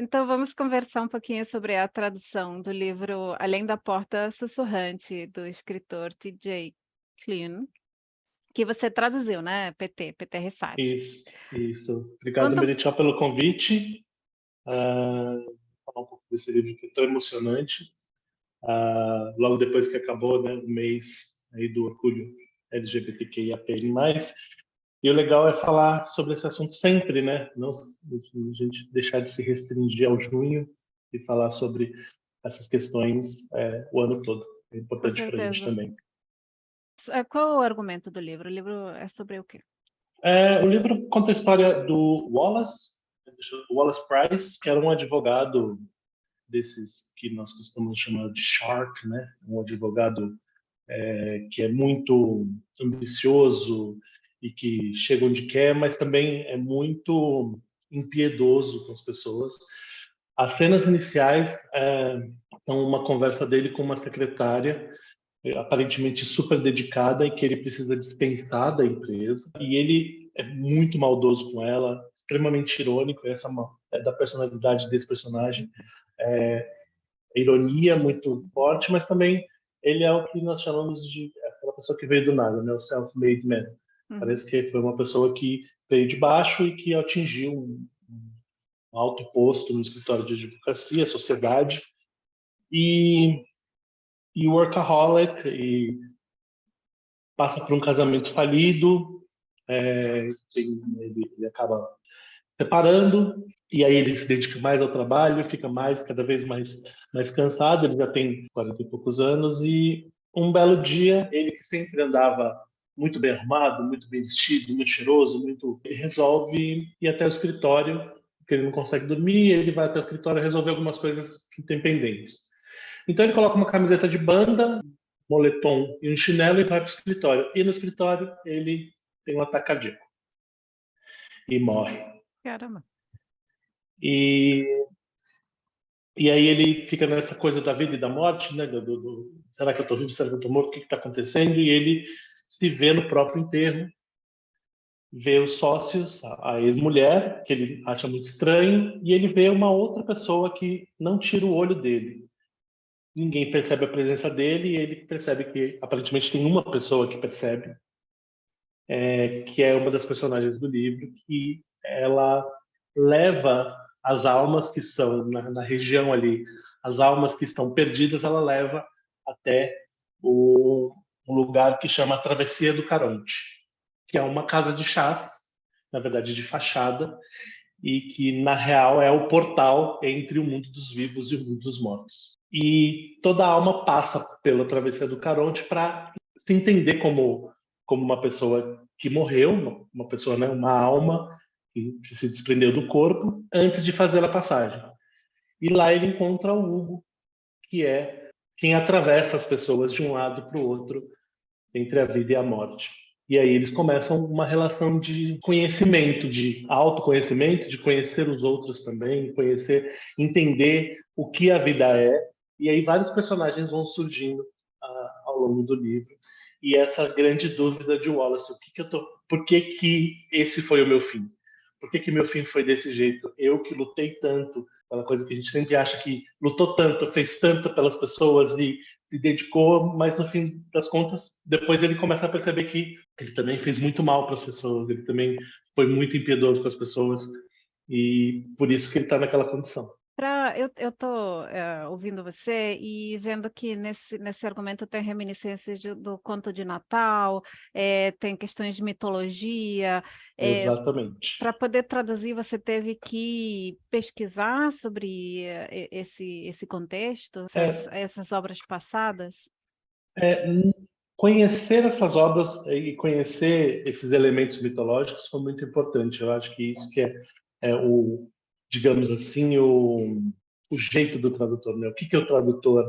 Então vamos conversar um pouquinho sobre a tradução do livro Além da Porta Sussurrante, do escritor T.J. Klune, que você traduziu, né, PT Ressati. Isso. Obrigado, Conta um Merichel, pelo convite. Falar um pouco desse livro que é tão emocionante. Logo depois que acabou, né, o mês aí do orgulho LGBTQIAPN+. E o legal é falar sobre esse assunto sempre, né? Não a gente deixar de se restringir ao junho e falar sobre essas questões o ano todo. É com importante para a gente certeza. também. Qual é o argumento do livro? O livro é sobre o quê? O livro conta a história do Wallace Price, que era um advogado desses que nós costumamos chamar de shark, né? Um advogado que é muito ambicioso e que chega onde quer, mas também é muito impiedoso com as pessoas. As cenas iniciais são uma conversa dele com uma secretária aparentemente super dedicada e que ele precisa dispensar da empresa. E ele é muito maldoso com ela, extremamente irônico. Essa é da personalidade desse personagem. Ironia muito forte, mas também ele é o que nós chamamos de aquela pessoa que veio do nada, né? O self-made man. Uhum. Parece que foi uma pessoa que veio de baixo e que atingiu um alto posto no escritório de advocacia, sociedade, e, e workaholic, e passa por um casamento falido, ele acaba separando, e aí ele se dedica mais ao trabalho, fica cada vez mais cansado, ele já tem 40 e poucos anos, e um belo dia, ele que sempre andava muito bem arrumado, muito bem vestido, muito cheiroso, ele resolve ir até o escritório, porque ele não consegue dormir, ele vai até o escritório resolver algumas coisas que tem pendentes. Então ele coloca uma camiseta de banda, moletom e um chinelo e vai para o escritório. E no escritório ele tem um ataque cardíaco e morre. Caramba. E, e aí ele fica nessa coisa da vida e da morte, né? Será que eu estou vivo? Será que eu estou morto? O que está acontecendo? E ele se vê no próprio enterro, vê os sócios, a ex-mulher, que ele acha muito estranho, e ele vê uma outra pessoa que não tira o olho dele. Ninguém percebe a presença dele e ele percebe que aparentemente tem uma pessoa que percebe, que é uma das personagens do livro, que ela leva as almas que são na região ali, as almas que estão perdidas, ela leva até um lugar que chama Travessia do Caronte, que é uma casa de chás, na verdade de fachada, e que na real é o portal entre o mundo dos vivos e o mundo dos mortos. E toda alma passa pela Travessia do Caronte para se entender como uma pessoa que morreu, uma pessoa, né, uma alma que se desprendeu do corpo antes de fazer a passagem. E lá ele encontra o Hugo, que é quem atravessa as pessoas de um lado para o outro, entre a vida e a morte. E aí eles começam uma relação de conhecimento, de autoconhecimento, de conhecer os outros também, entender o que a vida é. E aí vários personagens vão surgindo ao longo do livro. E essa grande dúvida de Wallace, por que que esse foi o meu fim? Por que que meu fim foi desse jeito? Eu que lutei tanto, aquela coisa que a gente sempre acha que lutou tanto, fez tanto pelas pessoas e se dedicou, mas no fim das contas, depois ele começa a perceber que ele também fez muito mal para as pessoas, ele também foi muito impiedoso com as pessoas e por isso que ele está naquela condição. Eu tô, ouvindo você e vendo que nesse argumento tem reminiscências do conto de Natal, tem questões de mitologia. Exatamente. Para poder traduzir, você teve que pesquisar sobre, esse contexto, É, essas obras passadas? é, conhecer essas obras e conhecer esses elementos mitológicos foi muito importante. Eu acho que isso que é digamos assim, o jeito do tradutor, né? O que o tradutor,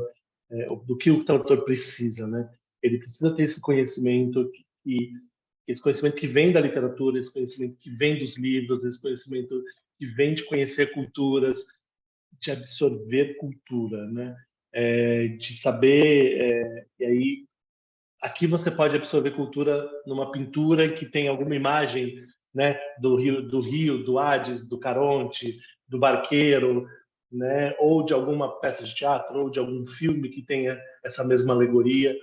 do que o tradutor precisa, né? Ele precisa ter esse conhecimento esse conhecimento que vem da literatura, esse conhecimento que vem dos livros, esse conhecimento que vem de conhecer culturas, de absorver cultura, né? De saber, e aí aqui você pode absorver cultura numa pintura que tem alguma imagem, né, do rio, do Hades, do Caronte, do barqueiro, né? Ou de alguma peça de teatro, ou de algum filme que tenha essa mesma alegoria.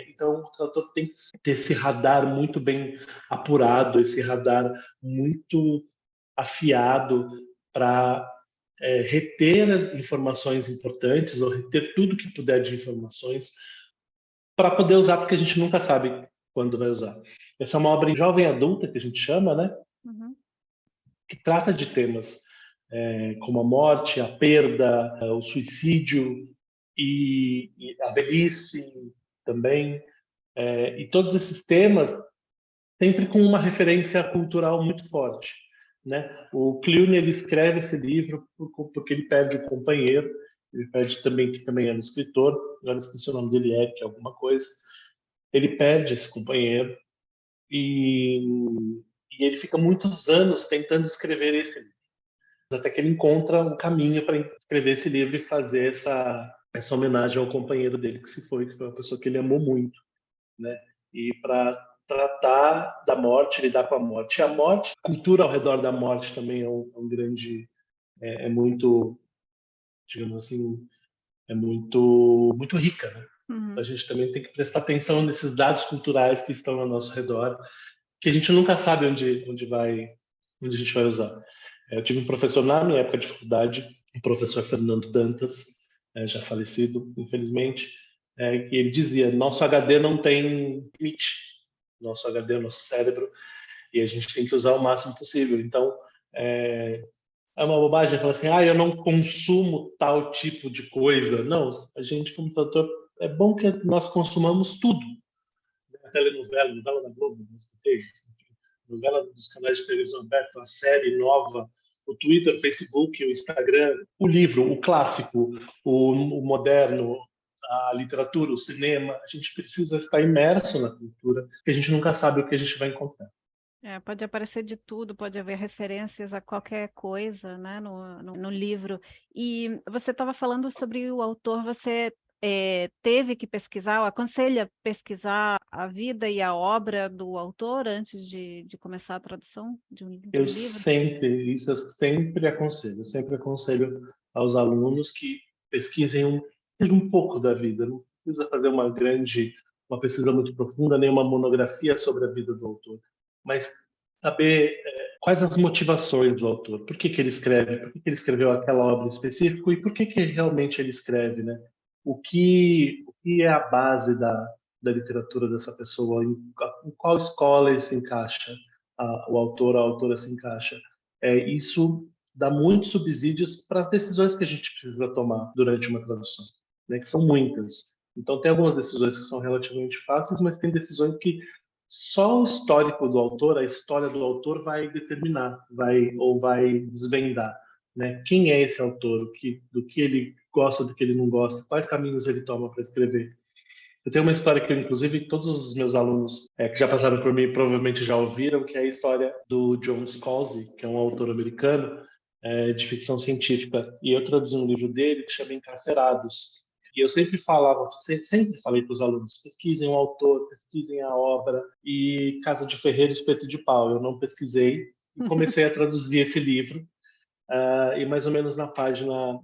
Então, o tradutor tem que ter esse radar muito bem apurado, esse radar muito afiado para reter as informações importantes ou reter tudo que puder de informações para poder usar, porque a gente nunca sabe quando vai usar. Essa é uma obra jovem adulta, que a gente chama, né? Uhum. Que trata de temas como a morte, a perda, o suicídio e a velhice também. E todos esses temas sempre com uma referência cultural muito forte, né? O Clune, ele escreve esse livro porque ele perde o companheiro, ele perde também, que também era um escritor, agora esqueci o nome dele, Eric, alguma coisa. Ele perde esse companheiro e, e ele fica muitos anos tentando escrever esse livro, até que ele encontra um caminho para escrever esse livro e fazer essa homenagem ao companheiro dele que se foi, que foi uma pessoa que ele amou muito, né? E para tratar da morte, lidar com a morte. E a morte, a cultura ao redor da morte também é um grande, é muito, digamos assim, é muito rica, né? Uhum. A gente também tem que prestar atenção nesses dados culturais que estão ao nosso redor, que a gente nunca sabe onde a gente vai usar. Eu tive um professor na minha época de faculdade, o professor Fernando Dantas, já falecido, infelizmente, que ele dizia: nosso HD não tem limite, nosso HD é o nosso cérebro, e a gente tem que usar o máximo possível. Então, é uma bobagem falar assim, eu não consumo tal tipo de coisa. Não, a gente, como tradutor, é bom que nós consumamos tudo. A telenovela, novela da Globo, novela dos canais de televisão aberta, a série nova, o Twitter, o Facebook, o Instagram, o livro, o clássico, o moderno, a literatura, o cinema. A gente precisa estar imerso na cultura, porque a gente nunca sabe o que a gente vai encontrar. Pode aparecer de tudo, pode haver referências a qualquer coisa, né, no livro. E você estava falando sobre o autor, você teve que pesquisar, ou aconselha pesquisar a vida e a obra do autor antes de começar a tradução de um livro? Isso eu sempre aconselho aos alunos que pesquisem um pouco da vida, não precisa fazer uma pesquisa muito profunda, nem uma monografia sobre a vida do autor, mas saber quais as motivações do autor, por que que ele escreve, por que que ele escreveu aquela obra em específico e por que que realmente ele escreve, né? O que é a base da literatura dessa pessoa, em qual escola ele se encaixa, o autor, a autora se encaixa. Isso dá muitos subsídios para as decisões que a gente precisa tomar durante uma tradução, né? Que são muitas. Então, tem algumas decisões que são relativamente fáceis, mas tem decisões que só o histórico do autor, a história do autor vai determinar, vai desvendar, né? Quem é esse autor, do que ele gosta, do que ele não gosta, quais caminhos ele toma para escrever. Eu tenho uma história que, inclusive, todos os meus alunos que já passaram por mim provavelmente já ouviram, que é a história do John Scalzi, que é um autor americano de ficção científica. E eu traduzi um livro dele que chama Encarcerados. E eu sempre falei para os alunos, pesquisem o autor, pesquisem a obra. E Casa de Ferreiro, Espeto de Pau. Eu não pesquisei e comecei a traduzir esse livro. E mais ou menos na página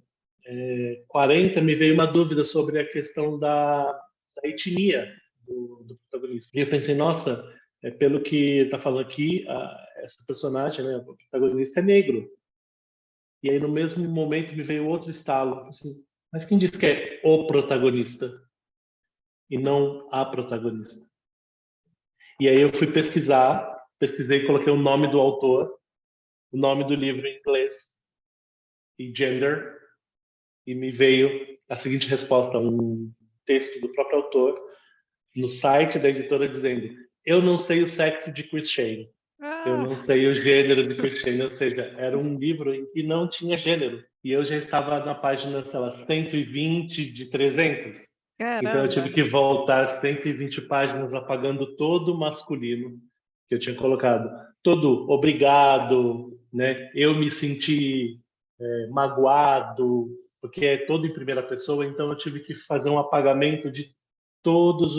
40 me veio uma dúvida sobre a questão da etnia do protagonista. E eu pensei, nossa, pelo que está falando aqui, essa personagem, né, o protagonista é negro. E aí no mesmo momento me veio outro estalo, assim, mas quem diz que é o protagonista e não a protagonista? E aí eu fui pesquisei, coloquei o nome do autor, o nome do livro em inglês e gender, e me veio a seguinte resposta, um texto do próprio autor no site da editora dizendo: eu não sei o sexo de Chris Shane, eu não sei o gênero de Chris Shane, ou seja, era um livro em que não tinha gênero. E eu já estava na página, sei lá, 120 de 300. Então eu tive que voltar 120 páginas apagando todo o masculino que eu tinha colocado. Todo obrigado, né? Eu me senti magoado, porque é todo em primeira pessoa, então eu tive que fazer um apagamento de todas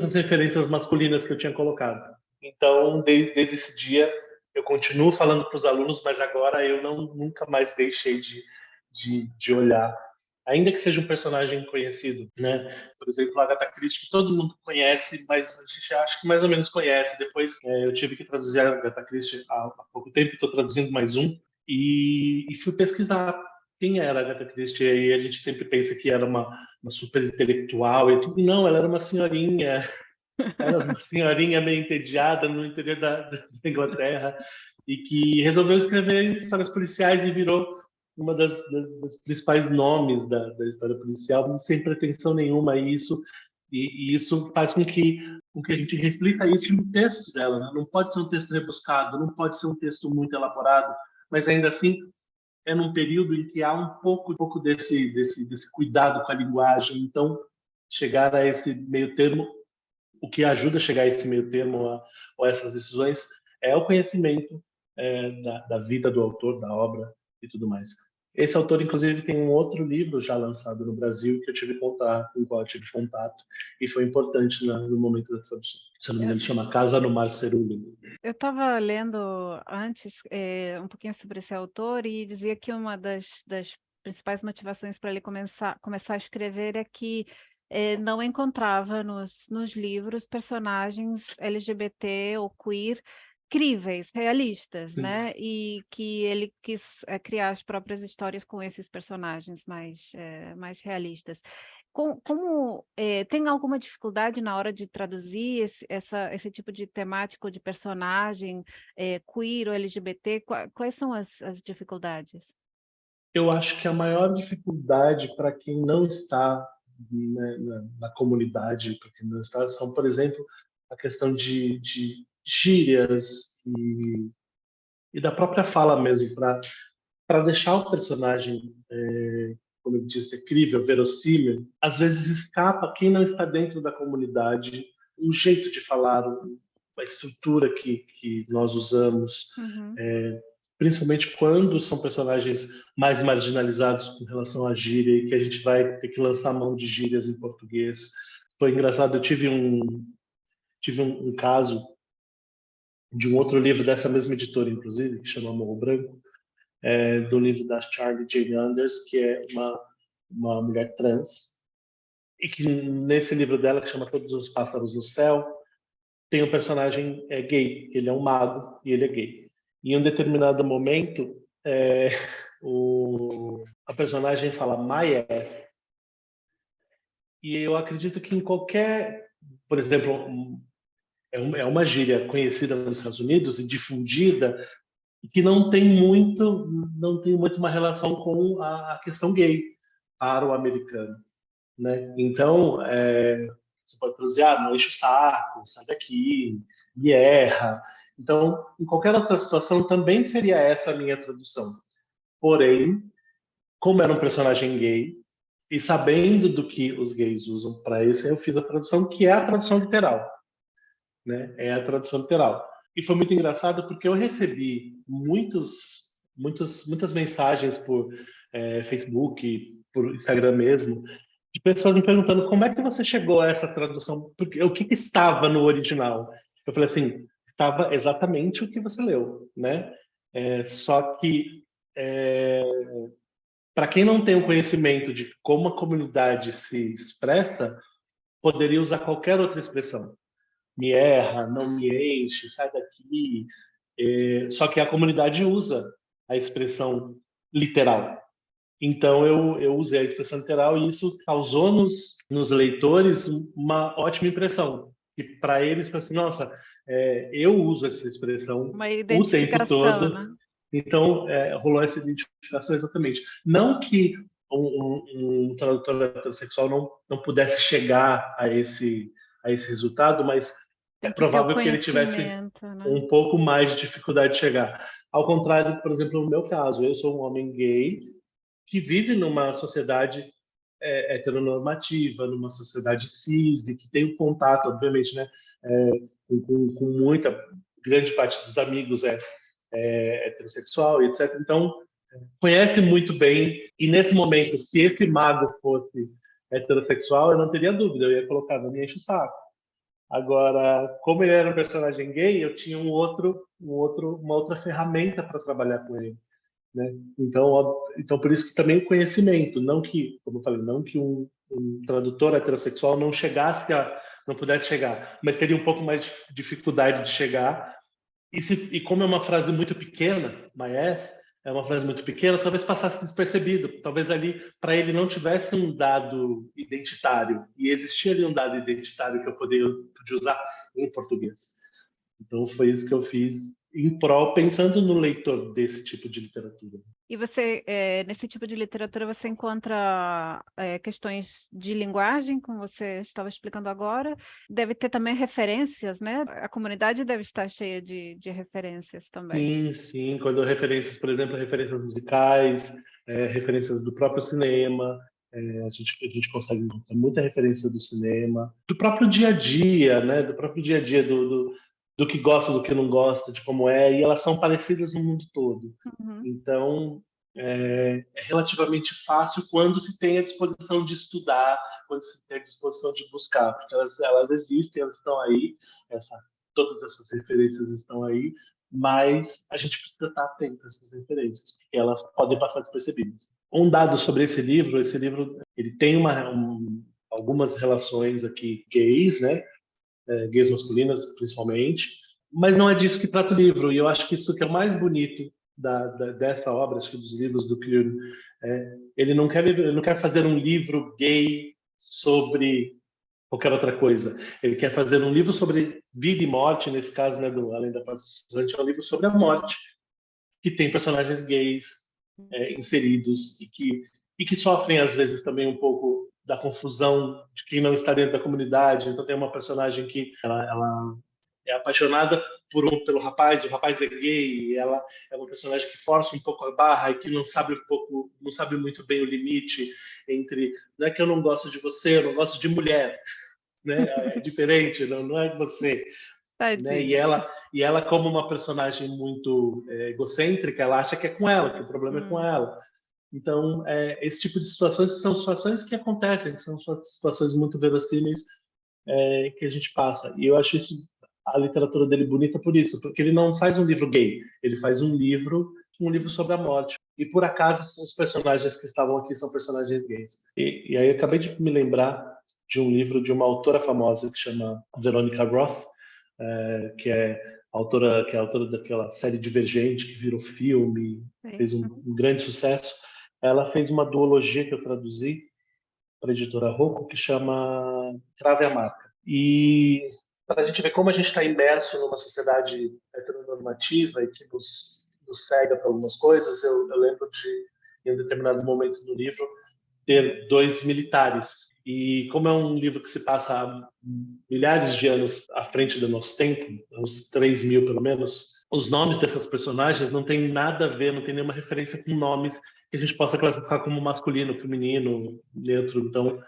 as referências masculinas que eu tinha colocado. Então, desde esse dia, eu continuo falando para os alunos, mas agora eu nunca mais deixei de olhar, ainda que seja um personagem conhecido, né? Por exemplo, a Agatha Christie, que todo mundo conhece, mas a gente acha que mais ou menos conhece. Depois eu tive que traduzir a Agatha Christie há pouco tempo, estou traduzindo mais um, e fui pesquisar quem era a Agatha Christie. E aí a gente sempre pensa que era uma super intelectual, e tudo. Não, ela era uma senhorinha meio entediada no interior da Inglaterra, e que resolveu escrever histórias policiais e virou uma das principais nomes da história policial, sem pretensão nenhuma a isso, e isso faz com que a gente reflita isso no texto dela, né? Não pode ser um texto rebuscado, não pode ser um texto muito elaborado, mas ainda assim é num período em que há um pouco desse cuidado com a linguagem. Então, chegar a esse meio termo, o que ajuda a chegar a esse meio termo, ou a essas decisões, é o conhecimento da vida do autor, da obra e tudo mais. Esse autor, inclusive, tem um outro livro já lançado no Brasil que eu tive contato, com o qual eu tive contato, e foi importante no momento da tradução. Se eu não me engano, chama Casa no Mar Cerúleo. Eu estava lendo antes um pouquinho sobre esse autor e dizia que uma das principais motivações para ele começar a escrever é que não encontrava nos livros personagens LGBT ou queer críveis, realistas, né? E que ele quis criar as próprias histórias com esses personagens mais realistas. Tem alguma dificuldade na hora de traduzir esse tipo de temática ou de personagem queer ou LGBT? Quais são as dificuldades? Eu acho que a maior dificuldade para quem não está, né, na comunidade, para quem não está, são, por exemplo, a questão de gírias e da própria fala mesmo, para deixar o personagem, como eu disse, crível, verossímil. Às vezes escapa quem não está dentro da comunidade um jeito de falar, a estrutura que nós usamos, Uhum. principalmente quando são personagens mais marginalizados com relação à gíria, e que a gente vai ter que lançar mão de gírias em português. Foi engraçado, eu tive um caso de um outro livro dessa mesma editora, inclusive, que chama Morro Branco, do livro da Charlie Jane Anders, que é uma mulher trans, e que nesse livro dela, que chama Todos os Pássaros no Céu, tem um personagem gay, ele é um mago e ele é gay. E em um determinado momento, a personagem fala Maia, e eu acredito que em qualquer, por exemplo, é uma gíria conhecida nos Estados Unidos e difundida, que não tem muito uma relação com a questão gay para o americano, né? Então, você pode traduzir, não enche o saco, sai daqui, me erra. Então, em qualquer outra situação, também seria essa a minha tradução. Porém, como era um personagem gay, e sabendo do que os gays usam para esse, eu fiz a tradução, que é a tradução literal, né? É a tradução literal. E foi muito engraçado porque eu recebi muitas mensagens por Facebook, por Instagram mesmo, de pessoas me perguntando como é que você chegou a essa tradução, porque o que estava no original. Eu falei assim, estava exatamente o que você leu, né? Só que para quem não tem o conhecimento de como a comunidade se expressa, poderia usar qualquer outra expressão. Me erra, não me enche, sai daqui. Só que a comunidade usa a expressão literal. Então eu usei a expressão literal e isso causou nos leitores uma ótima impressão. E para eles, assim, nossa, eu uso essa expressão Uma o tempo identificação, todo. né? Então rolou essa identificação exatamente. Não que um tradutor heterossexual não pudesse chegar a esse resultado, mas é Tem que ter o provável que ele tivesse conhecimento, né? um pouco mais de dificuldade de chegar. Ao contrário, por exemplo, no meu caso, eu sou um homem gay que vive numa sociedade heteronormativa, numa sociedade cis, e que tem o contato, obviamente, né, com muita grande parte dos amigos heterossexual, etc. Então, conhece muito bem, e nesse momento, se esse mago fosse heterossexual, eu não teria dúvida, eu ia colocar, não me enche o saco. Agora, como ele era um personagem gay, eu tinha uma outra ferramenta para trabalhar com ele. né? Então por isso que também o conhecimento, não que, como eu falei, não que um tradutor heterossexual não pudesse chegar, mas teria um pouco mais de dificuldade de chegar. E como é uma frase muito pequena, Maes, é uma frase muito pequena, talvez passasse despercebido. Talvez ali, para ele, não tivesse um dado identitário. E existia ali um dado identitário que eu podia usar em português. Então, foi isso que eu fiz em prol, pensando no leitor desse tipo de literatura. E você, nesse tipo de literatura, você encontra questões de linguagem, como você estava explicando agora. Deve ter também referências, né? A comunidade deve estar cheia de referências também. Sim, sim. Quando referências, por exemplo, referências musicais, referências do próprio cinema, a gente consegue encontrar muita referência do cinema, do próprio dia a dia, né? Do próprio dia a dia, do que gosta, do que não gosta, de como é, e elas são parecidas no mundo todo. Uhum. Então, é relativamente fácil quando se tem a disposição de estudar, quando se tem a disposição de buscar, porque elas existem, elas estão aí, todas essas referências estão aí, mas a gente precisa estar atento a essas referências, porque elas podem passar despercebidas. Um dado sobre esse livro ele tem algumas relações aqui gays, né? Gays masculinas principalmente, mas não é disso que trata o livro, e eu acho que isso que é o mais bonito dessa obra, acho que dos livros do Clune. Ele não quer fazer um livro gay sobre qualquer outra coisa. Ele quer fazer um livro sobre vida e morte, nesse caso, né, do Além da Porta Sussurrante, é um livro sobre a morte, que tem personagens gays inseridos e que sofrem, às vezes, também um pouco da confusão de quem não está dentro da comunidade. Então tem uma personagem que ela é apaixonada pelo rapaz, o rapaz é gay, e ela é uma personagem que força um pouco a barra e que não sabe muito bem o limite entre, não é que eu não gosto de você, eu não gosto de mulher, né? É diferente, não é você, né? Tadinha. E ela como uma personagem muito egocêntrica, ela acha que é com ela, que o problema é com Hum. ela. Então, esse tipo de situações são situações que acontecem, que são situações muito verossímeis que a gente passa. E eu acho a literatura dele bonita por isso, porque ele não faz um livro gay, ele faz um livro sobre a morte. E por acaso os personagens que estavam aqui são personagens gays. E aí eu acabei de me lembrar de um livro de uma autora famosa que chama Veronica Roth, que é autora daquela série Divergente que virou filme, Sei. fez um grande sucesso. Ela fez uma duologia que eu traduzi para a editora Rocco, que chama Trave a Marca. E para a gente ver como a gente está imerso numa sociedade heteronormativa e que nos cega para algumas coisas, eu lembro de, em um determinado momento do livro, ter dois militares. E como é um livro que se passa há milhares de anos à frente do nosso tempo, uns 3.000 pelo menos, os nomes dessas personagens não tem nada a ver, não tem nenhuma referência com nomes que a gente possa classificar como masculino, feminino, neutro. Então,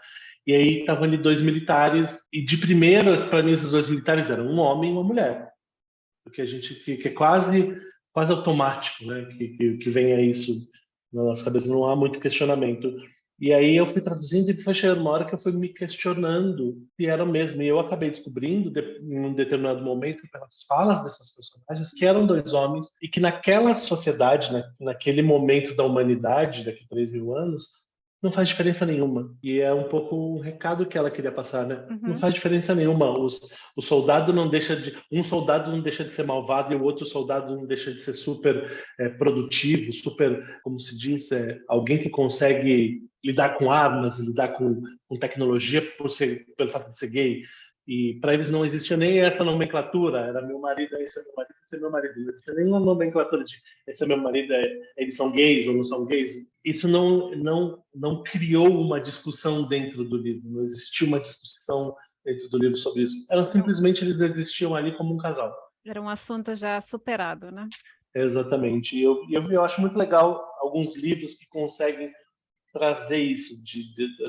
e aí estavam ali dois militares, e de primeiras, para mim, esses dois militares eram um homem e uma mulher. Porque que é quase automático, né? Que venha isso na nossa cabeça, não há muito questionamento. E aí eu fui traduzindo e foi chegando uma hora que eu fui me questionando se era mesmo. E eu acabei descobrindo, em um determinado momento, pelas falas dessas personagens, que eram dois homens e que naquela sociedade, naquele momento da humanidade, daqui a 3.000 anos, não faz diferença nenhuma. E é um pouco o recado que ela queria passar, né? Não Uhum. faz diferença nenhuma. O soldado não deixa de... Um soldado não deixa de ser malvado e o outro soldado não deixa de ser super produtivo, super, como se diz, alguém que consegue lidar com armas, lidar com tecnologia pelo fato de ser gay. E para eles não existia nem essa nomenclatura, era meu marido, esse é meu marido, esse é meu marido. Não existia nenhuma nomenclatura de esse é meu marido, eles são gays ou não são gays. Isso não criou uma discussão dentro do livro, não existiu uma discussão dentro do livro sobre isso. Simplesmente eles existiam ali como um casal. Era um assunto já superado, né? Exatamente. E eu acho muito legal alguns livros que conseguem trazer isso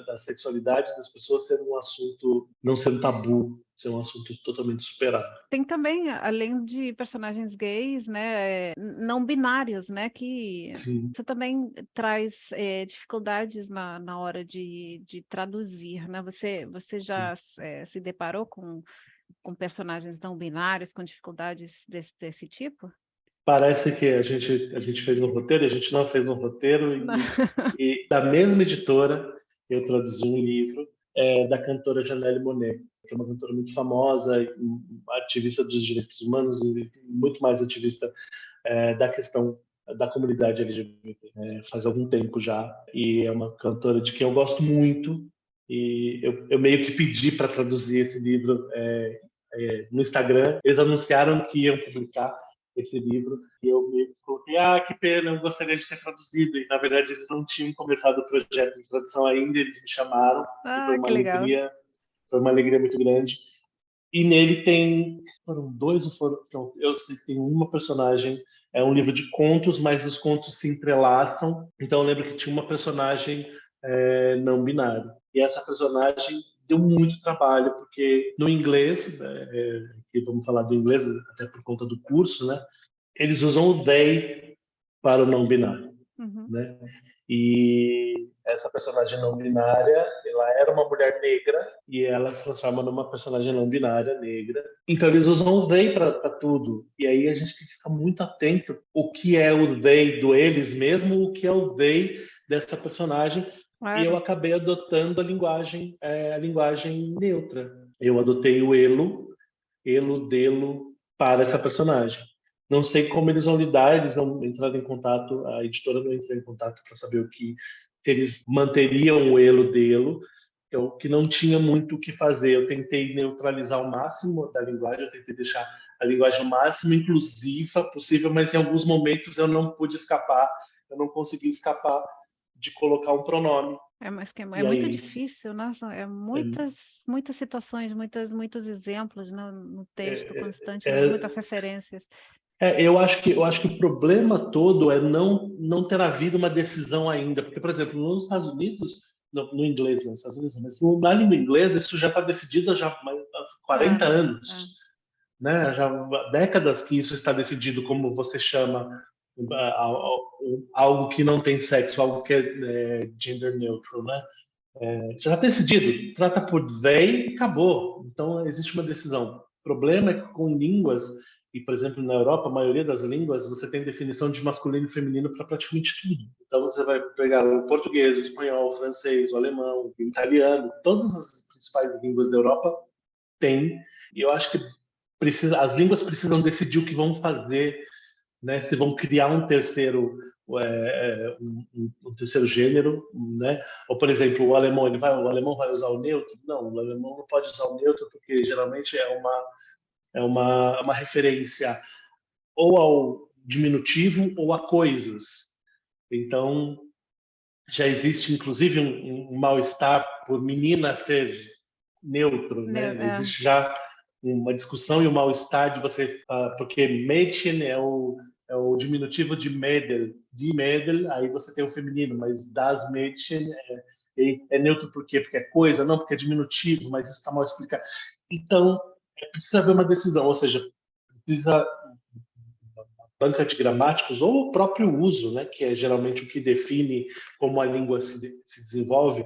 da sexualidade das pessoas ser um assunto, não ser um tabu, ser um assunto totalmente superado. Tem também, além de personagens gays, né, não binários, né, que Sim. isso também traz dificuldades na hora de traduzir, né? Você já se deparou com personagens não binários, com dificuldades desse tipo? Parece que a gente fez um roteiro, a gente não fez um roteiro, e da mesma editora eu traduzi um livro da cantora Janelle Monáe, que é uma cantora muito famosa, ativista dos direitos humanos e muito mais ativista da questão da comunidade LGBT, faz algum tempo já, e é uma cantora de quem eu gosto muito, e eu meio que pedi para traduzir esse livro no Instagram. Eles anunciaram que iam publicar esse livro, e eu meio que coloquei, que pena, eu gostaria de ter traduzido, e na verdade eles não tinham começado o projeto de tradução ainda, eles me chamaram, e que legal. foi uma alegria muito grande. E nele foram dois, eu sei que tem uma personagem, é um livro de contos, mas os contos se entrelaçam. Então eu lembro que tinha uma personagem não binária. E essa personagem deu muito trabalho, porque no inglês, e vamos falar do inglês até por conta do curso, né? Eles usam o they para o não binário, né? E essa personagem não binária, ela era uma mulher negra e ela se transforma numa personagem não binária negra. Então eles usam o they para tudo. E aí a gente tem que ficar muito atento o que é o they do eles mesmo, o que é o they dessa personagem. E eu acabei adotando a linguagem neutra. Eu adotei o elo, delo para essa personagem. Não sei como eles vão lidar, eles não entraram em contato, a editora não entrou em contato para saber se eles manteriam o elo dele, que não tinha muito o que fazer. Eu tentei neutralizar o máximo da linguagem, eu tentei deixar a linguagem o máximo inclusiva possível, mas em alguns momentos eu não pude escapar, eu não consegui escapar de colocar um pronome. Mas que é muito difícil, nossa, muitas situações, muitos exemplos no texto constantemente, muitas referências. Eu acho que o problema todo é não ter havido uma decisão ainda, porque, por exemplo, nos Estados Unidos, no inglês, não, nos Estados Unidos, mas na língua inglesa isso já está decidido já há 40 anos, né? Já há décadas que isso está decidido, como você chama algo que não tem sexo, algo que é gender neutral, né? Já está decidido, trata por they e acabou. Então existe uma decisão. O problema é que com línguas, e por exemplo na Europa, a maioria das línguas, você tem definição de masculino e feminino para praticamente tudo. Então você vai pegar o português, o espanhol, o francês, o alemão, o italiano, todas as principais línguas da Europa têm. E eu acho que as línguas precisam decidir o que vão fazer, né? Se vão criar um terceiro terceiro gênero, né? Ou por exemplo, o alemão vai usar o neutro? Não, o alemão não pode usar o neutro porque geralmente é uma referência ou ao diminutivo ou a coisas. Então já existe inclusive um mal-estar por menina ser neutro, né? Existe já uma discussão e um mal-estar de você, porque Mädchen é o diminutivo de Mädel, aí você tem o feminino, mas das Mädchen é neutro por quê? Porque é coisa? Não, porque é diminutivo, mas isso está mal explicado. Então, precisa haver uma decisão, ou seja, precisa banca de gramáticos ou o próprio uso, né, que é geralmente o que define como a língua se desenvolve,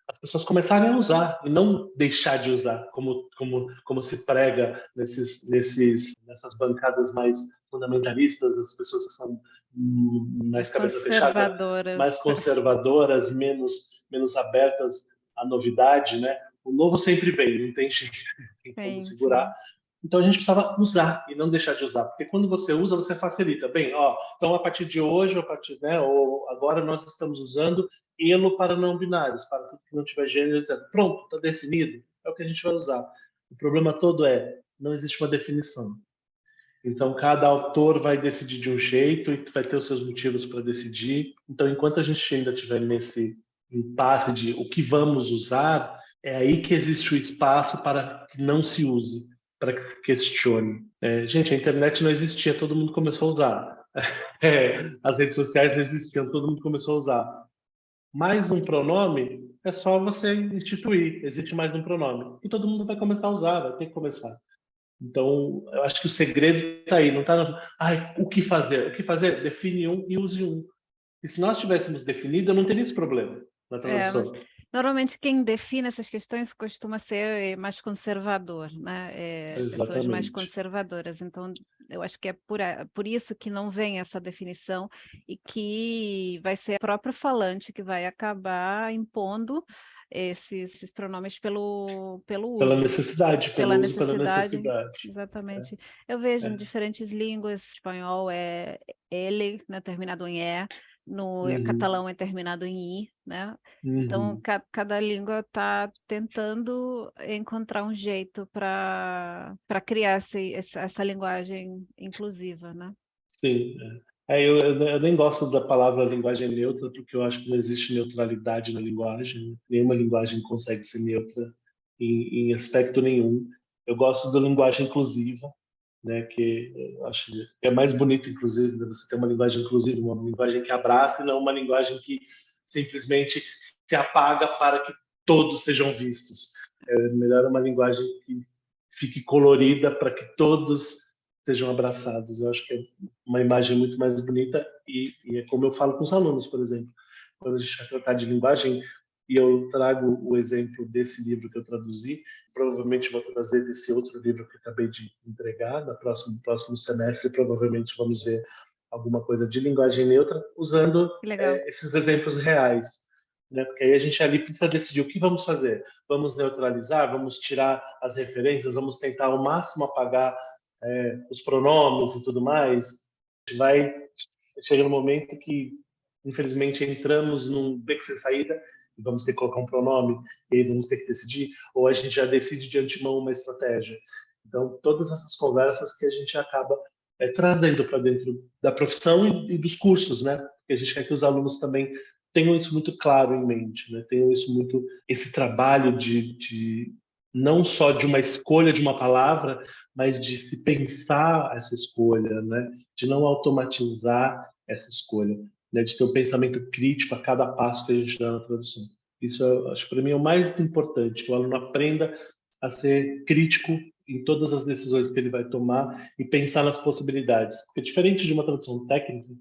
as pessoas começarem a usar e não deixar de usar, como se prega nessas bancadas mais fundamentalistas, as pessoas que são mais cabeça fechada, mais conservadoras, menos abertas à novidade, né? O novo sempre vem, não tem jeito, tem como segurar. Sim. Então a gente precisava usar e não deixar de usar, porque quando você usa, você facilita. Bem, então a partir de hoje, ou agora nós estamos usando elo para não binários, para tudo que não tiver gênero, etc. Pronto, está definido, é o que a gente vai usar. O problema todo não existe uma definição. Então cada autor vai decidir de um jeito e vai ter os seus motivos para decidir. Então enquanto a gente ainda estiver nesse impasse de o que vamos usar, é aí que existe o espaço para que não se use, para que questione. Gente, a internet não existia, todo mundo começou a usar. As redes sociais não existiam, todo mundo começou a usar. Mais um pronome é só você instituir, existe mais um pronome. E todo mundo vai começar a usar, vai ter que começar. Então, eu acho que o segredo está aí, não está o que fazer? O que fazer? Define um e use um. E se nós tivéssemos definido, eu não teria esse problema na tradução. Normalmente quem define essas questões costuma ser mais conservador, né? Pessoas mais Exatamente. conservadoras. Então, eu acho que é por isso que não vem essa definição e que vai ser o próprio falante que vai acabar impondo esses pronomes pelo Pela uso, necessidade, pela pelo uso, pela necessidade. necessidade. Exatamente. Eu vejo em É. diferentes línguas, espanhol é ele, né, terminado em e, no Uhum, catalão é terminado em i, né? Então, uhum. cada língua está tentando encontrar um jeito para criar essa linguagem inclusiva, né? Sim. Eu nem gosto da palavra linguagem neutra, porque eu acho que não existe neutralidade na linguagem. Nenhuma linguagem consegue ser neutra em aspecto nenhum. Eu gosto da linguagem inclusiva, né, que eu acho que é mais bonito, inclusive, né, você ter uma linguagem inclusiva, uma linguagem que abraça e não uma linguagem que simplesmente se apaga para que todos sejam vistos. É melhor uma linguagem que fique colorida para que todos sejam abraçados. Eu acho que é uma imagem muito mais bonita e é como eu falo com os alunos, por exemplo, quando a gente vai tratar de linguagem, e eu trago o exemplo desse livro que eu traduzi, provavelmente vou trazer desse outro livro que eu acabei de entregar, no próximo semestre, provavelmente vamos ver alguma coisa de linguagem neutra, usando Que legal. esses exemplos reais. Né? Porque aí a gente ali precisa decidir o que vamos fazer. Vamos neutralizar, vamos tirar as referências, vamos tentar ao máximo apagar os pronomes e tudo mais. A gente vai chega no momento que, infelizmente, entramos num beco sem saída e vamos ter que colocar um pronome, e aí vamos ter que decidir, ou a gente já decide de antemão uma estratégia. Então, todas essas conversas que a gente acaba trazendo para dentro da profissão e dos cursos, né? Porque a gente quer que os alunos também tenham isso muito claro em mente, né? Tenham isso muito, esse trabalho de não só de uma escolha de uma palavra, mas de se pensar essa escolha, né? De não automatizar essa escolha, né? De ter um pensamento crítico a cada passo que a gente dá na tradução. Isso, acho que para mim é o mais importante, que o aluno aprenda a ser crítico em todas as decisões que ele vai tomar e pensar nas possibilidades. Porque diferente de uma tradução técnica,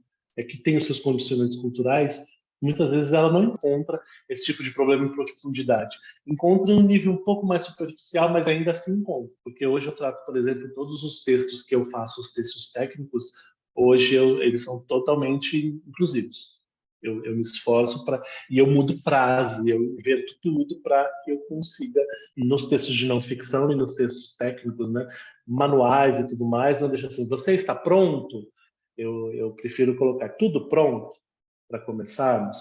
que tem os seus condicionantes culturais, muitas vezes ela não encontra esse tipo de problema em profundidade. Encontra um nível um pouco mais superficial, mas ainda assim encontra. Porque hoje eu trato, por exemplo, todos os textos que eu faço, os textos técnicos, hoje eles são totalmente inclusivos. Eu me esforço para e eu mudo frase, eu inverto tudo para que eu consiga nos textos de não ficção e nos textos técnicos, né, manuais e tudo mais, não deixa assim. Você está pronto? Eu prefiro colocar tudo pronto para começarmos,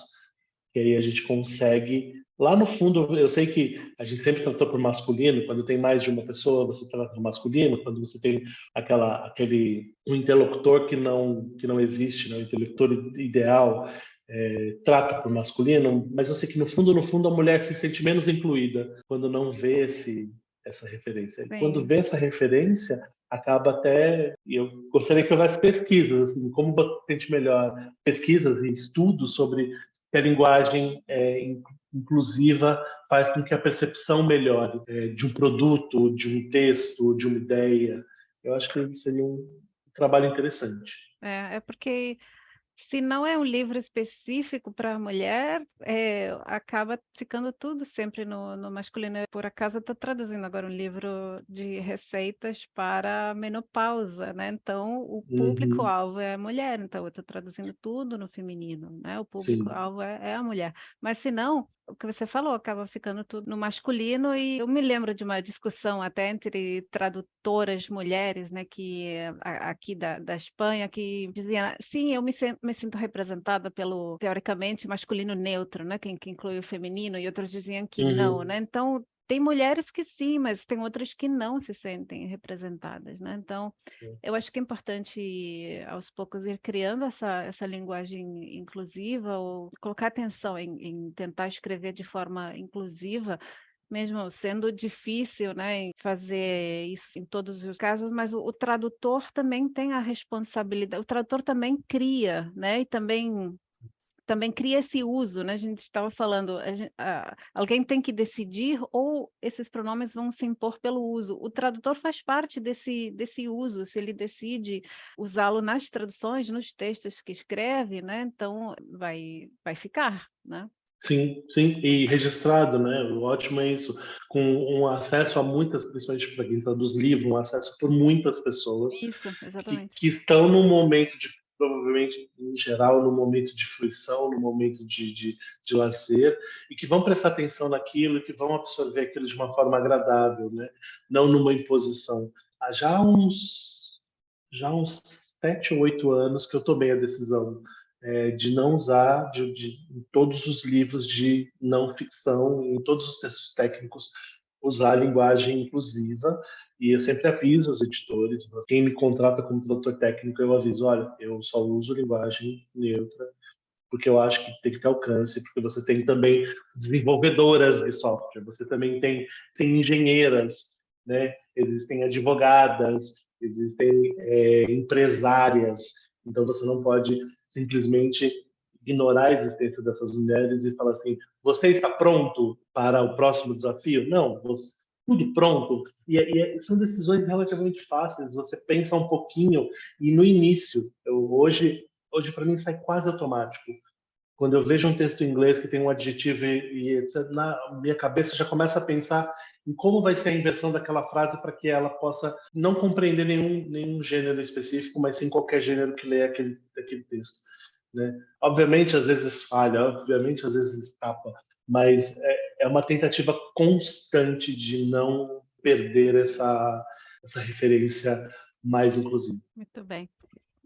que aí a gente consegue. Lá no fundo, eu sei que a gente sempre tratou por masculino, quando tem mais de uma pessoa, você trata por masculino, quando você tem aquele um interlocutor que não existe, né? O interlocutor ideal trata por masculino, mas eu sei que no fundo, a mulher se sente menos incluída quando não vê essa referência. E quando Sim. vê essa referência, acaba até. E eu gostaria que houvesse pesquisas, assim, como a gente melhor pesquisas e estudos sobre se a linguagem inclusiva faz com que a percepção melhore de um produto, de um texto, de uma ideia. Eu acho que seria um trabalho interessante. É porque se não é um livro específico para a mulher, acaba ficando tudo sempre no masculino. Por acaso, eu estou traduzindo agora um livro de receitas para menopausa, né? Então, o Uhum, público-alvo é a mulher, então eu estou traduzindo tudo no feminino, né? O sim. público-alvo é a mulher. Mas se não, o que você falou, acaba ficando tudo no masculino, e eu me lembro de uma discussão até entre tradutoras mulheres, né, aqui da Espanha, que diziam, sim, eu me sinto representada pelo, teoricamente, masculino neutro, né, que inclui o feminino, e outros diziam que não, Uhum, né, então tem mulheres que sim, mas tem outras que não se sentem representadas, né, então eu acho que é importante, aos poucos, ir criando essa linguagem inclusiva, ou colocar atenção em tentar escrever de forma inclusiva, mesmo sendo difícil, né, em fazer isso em todos os casos, mas o tradutor também tem a responsabilidade, o tradutor também cria, né, e também cria esse uso, né? A gente estava falando, alguém tem que decidir ou esses pronomes vão se impor pelo uso. O tradutor faz parte desse uso, se ele decide usá-lo nas traduções, nos textos que escreve, né? Então vai ficar, né? Sim, sim, e registrado, né? O ótimo é isso, com um acesso a muitas, principalmente para quem traduz livro, um acesso por muitas pessoas Isso, exatamente. que estão num momento de, provavelmente, em geral, num momento de fruição, num momento de lazer, e que vão prestar atenção naquilo, e que vão absorver aquilo de uma forma agradável, né? Não numa imposição. Há já uns 7 ou 8 anos que eu tomei a decisão de não usar em todos os livros de não ficção, em todos os textos técnicos, usar a linguagem inclusiva. E eu sempre aviso os editores, quem me contrata como tradutor técnico, eu aviso, olha, eu só uso linguagem neutra, porque eu acho que tem que ter alcance, porque você tem também desenvolvedoras de software, você também tem engenheiras, né? Existem advogadas, existem empresárias, então você não pode simplesmente ignorar a existência dessas mulheres e falar assim, você está pronto para o próximo desafio? Não, tudo pronto. São decisões relativamente fáceis, você pensa um pouquinho, e no início, hoje para mim sai quase automático. Quando eu vejo um texto em inglês que tem um adjetivo na minha cabeça já começa a pensar em como vai ser a inversão daquela frase para que ela possa não compreender nenhum gênero específico, mas sim qualquer gênero que lê aquele texto, né? Obviamente, às vezes falha, obviamente, às vezes escapa, mas é uma tentativa constante de não perder essa referência mais inclusiva. Muito bem.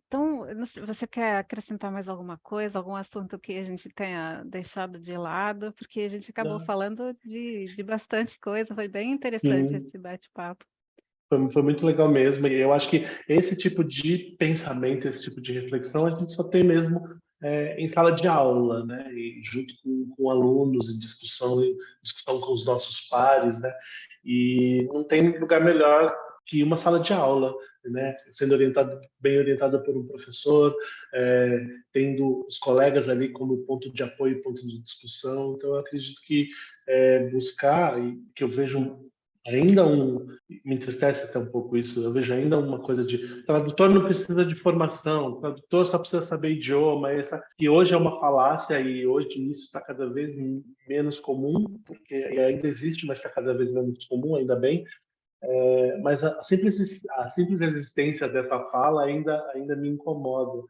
Então, eu não sei, você quer acrescentar mais alguma coisa, algum assunto que a gente tenha deixado de lado? Porque a gente acabou Né? falando de bastante coisa, foi bem interessante Sim. esse bate-papo. Foi muito legal mesmo. E eu acho que esse tipo de pensamento, esse tipo de reflexão, a gente só tem mesmo em sala de aula, né? E junto com alunos, em discussão com os nossos pares, né? E não tem lugar melhor que uma sala de aula, né? Sendo bem orientado por um professor, tendo os colegas ali como ponto de apoio, ponto de discussão. Então, eu acredito que buscar, e que eu vejo ainda me entristece até um pouco isso. Eu vejo ainda uma coisa de tradutor não precisa de formação, tradutor só precisa saber idioma. Que hoje é uma falácia e hoje isso está cada vez menos comum, porque ainda existe, mas está cada vez menos comum, ainda bem. Mas a simples existência dessa fala ainda me incomoda,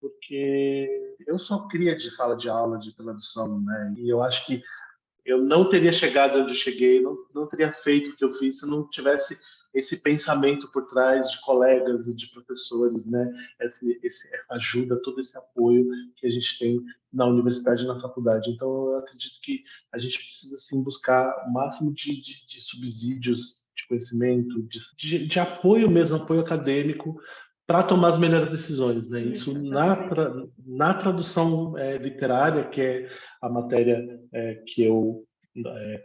porque eu sou cria de sala de aula de tradução, né? E eu acho que eu não teria chegado onde eu cheguei, não teria feito o que eu fiz se não tivesse esse pensamento por trás de colegas e de professores, né? Essa ajuda, todo esse apoio que a gente tem na universidade e na faculdade. Então, eu acredito que a gente precisa, sim, buscar o máximo de subsídios de conhecimento, de apoio mesmo, apoio acadêmico, para tomar as melhores decisões, né? Isso Isso, na, exatamente. tra, na tradução literária, que é a matéria que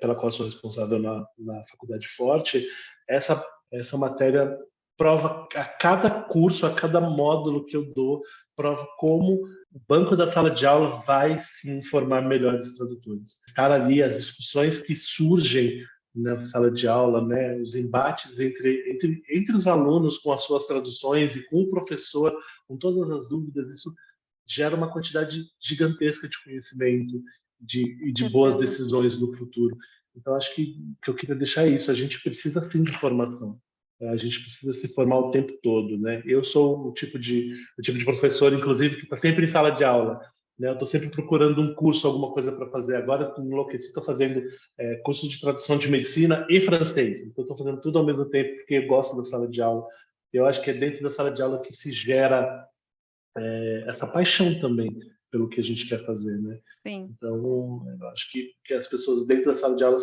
pela qual sou responsável na Faculdade Forte, essa matéria prova a cada curso, a cada módulo que eu dou, prova como o banco da sala de aula vai se informar melhores tradutores. Estar ali, as discussões que surgem na sala de aula, né, os embates entre os alunos com as suas traduções e com o professor, com todas as dúvidas, isso gera uma quantidade gigantesca de conhecimento Com e de boas certeza. decisões no futuro. Então, acho que eu queria deixar isso. A gente precisa, sim, de formação. A gente precisa se formar o tempo todo, né? Eu sou o tipo de professor, inclusive, que está sempre em sala de aula. Né? Eu estou sempre procurando um curso, alguma coisa para fazer. Agora, estou enlouquecido, estou fazendo curso de tradução de medicina e francês. Então, estou fazendo tudo ao mesmo tempo, porque eu gosto da sala de aula. Eu acho que é dentro da sala de aula que se gera essa paixão também pelo que a gente quer fazer, né? Sim. Então, eu acho que as pessoas dentro da sala de aula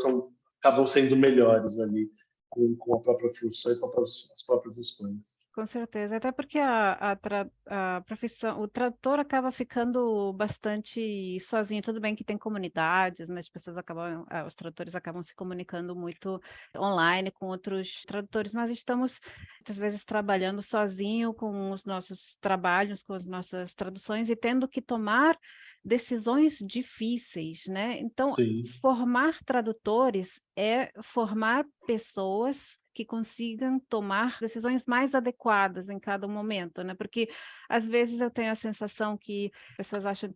acabam sendo melhores ali com a própria função e com as próprias escolhas. Com certeza, até porque a profissão, o tradutor acaba ficando bastante sozinho. Tudo bem que tem comunidades, né? As pessoas acabam, os tradutores acabam se comunicando muito online com outros tradutores, mas estamos muitas vezes trabalhando sozinho com os nossos trabalhos, com as nossas traduções e tendo que tomar decisões difíceis, né? Então, Sim, formar tradutores é formar pessoas que consigam tomar decisões mais adequadas em cada momento, né? Porque às vezes eu tenho a sensação que pessoas acham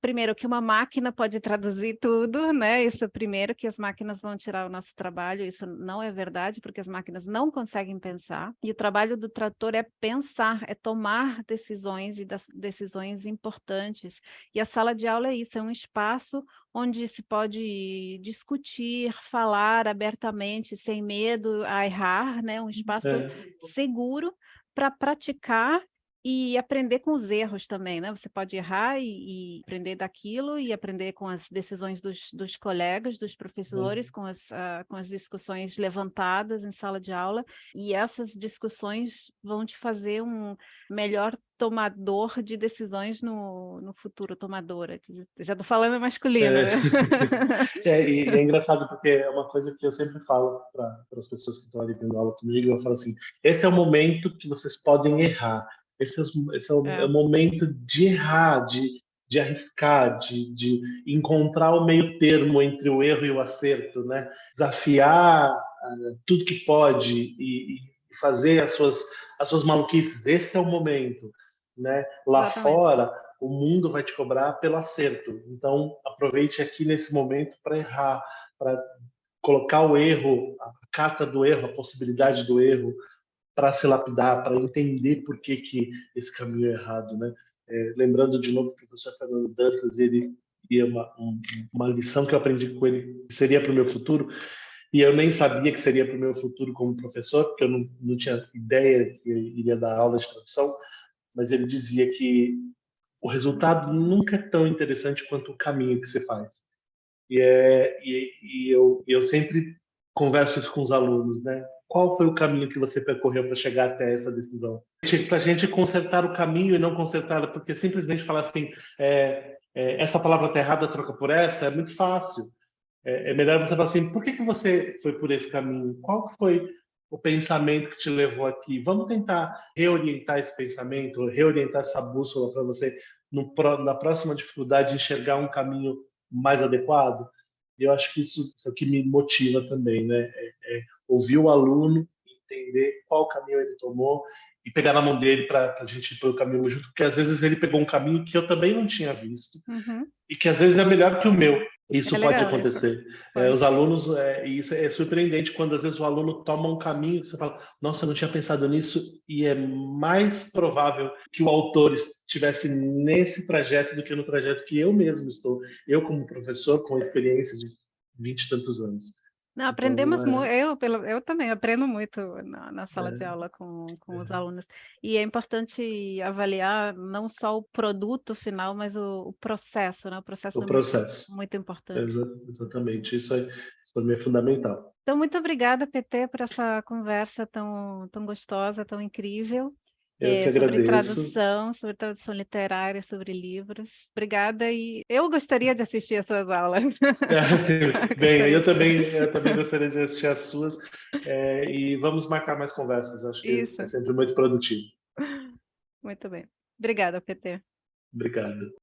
primeiro, que uma máquina pode traduzir tudo, né? Isso primeiro, que as máquinas vão tirar o nosso trabalho. Isso não é verdade, porque as máquinas não conseguem pensar. E o trabalho do tradutor é pensar, é tomar decisões e decisões importantes. E a sala de aula é isso, é um espaço onde se pode discutir, falar abertamente, sem medo a errar, né? Um espaço seguro para praticar e aprender com os erros também, né? Você pode errar e aprender daquilo e aprender com as decisões dos colegas, dos professores, com as discussões levantadas em sala de aula, e essas discussões vão te fazer um melhor tomador de decisões no futuro, tomadora. Já estou falando masculino, né? E é engraçado porque é uma coisa que eu sempre falo para as pessoas que estão ali tendo aula comigo, eu falo assim, esse é o momento que vocês podem errar. Esse é o momento de errar, de arriscar, de encontrar o meio termo entre o erro e o acerto, né? Desafiar tudo que pode e fazer as suas maluquices. Esse é o momento, né? Lá Exatamente. fora, o mundo vai te cobrar pelo acerto. Então, aproveite aqui nesse momento para errar, para colocar o erro, a carta do erro, a possibilidade do erro, para se lapidar, para entender por que esse caminho é errado, né? Lembrando de novo o professor Fernando Dantas, ele e uma lição que eu aprendi com ele, que seria para o meu futuro, e eu nem sabia que seria para o meu futuro como professor, porque eu não tinha ideia que eu iria dar aula de tradução, mas ele dizia que o resultado nunca é tão interessante quanto o caminho que você faz. Eu sempre converso isso com os alunos, né? Qual foi o caminho que você percorreu para chegar até essa decisão? Para a gente consertar o caminho e não consertar, porque simplesmente falar assim, essa palavra está errada, troca por essa, é muito fácil. É melhor você falar assim, por que você foi por esse caminho? Qual foi o pensamento que te levou aqui? Vamos tentar reorientar esse pensamento, reorientar essa bússola para você, na próxima dificuldade, enxergar um caminho mais adequado? E eu acho que isso é o que me motiva também, né? Ouvir o aluno, entender qual caminho ele tomou e pegar na mão dele para a gente ir pelo caminho junto, porque às vezes ele pegou um caminho que eu também não tinha visto e que às vezes é melhor que o meu. Isso pode legal isso. acontecer. Os alunos, e isso é surpreendente quando às vezes o aluno toma um caminho que você fala, nossa, eu não tinha pensado nisso, e é mais provável que o autor estivesse nesse trajeto do que no trajeto que eu mesmo estou. Eu, como professor, com experiência de 20 e tantos anos. Não, aprendemos muito, eu também aprendo muito na sala de aula com os alunos. E é importante avaliar não só o produto final, mas o processo, né? O processo O é muito, processo. muito importante. Exatamente, isso é fundamental. Então, muito obrigada, PT, por essa conversa tão gostosa, tão incrível. Eu que agradeço. Sobre tradução literária, sobre livros. Obrigada, e eu gostaria de assistir as suas aulas. Bem, eu também gostaria de assistir as suas, e vamos marcar mais conversas, acho que Isso, é sempre muito produtivo. muito bem. Obrigada, PT. Obrigado.